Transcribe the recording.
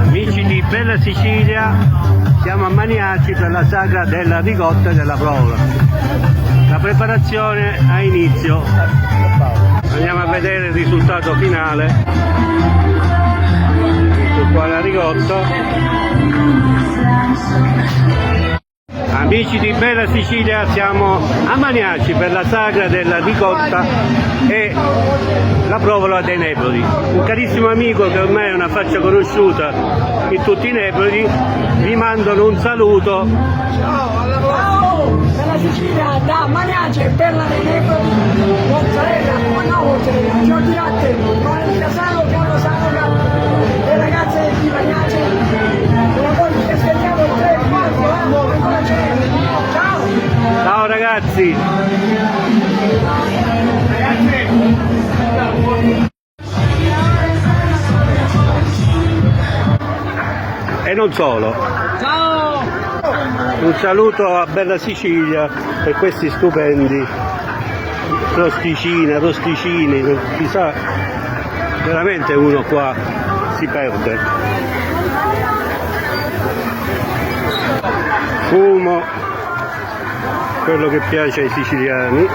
Amici di Bella Sicilia, siamo a Maniaci per la sagra della ricotta e della provola. La preparazione ha inizio. Andiamo a vedere il risultato finale. Ecco qua la ricotta. Amici di Bella Sicilia, siamo a Maniaci per la sagra della ricotta e la provola dei Nepoli. Un carissimo amico che ormai è una faccia conosciuta in tutti i Nepoli, vi mandano un saluto. Ciao, Bella Sicilia, da Maniaci, Bella dei Nepoli, mozzarella, mozzarella, Giorgi Latte, Valentina Sano, Carlo Sano, le ragazze di Maniaci, e poi ci aspettiamo 3, 4, ancora c'è. Ciao! Ciao ragazzi! E non solo. Ciao! Un saluto a Bella Sicilia per questi stupendi rosticini, chissà, veramente uno qua si perde. Fumo, quello che piace ai siciliani.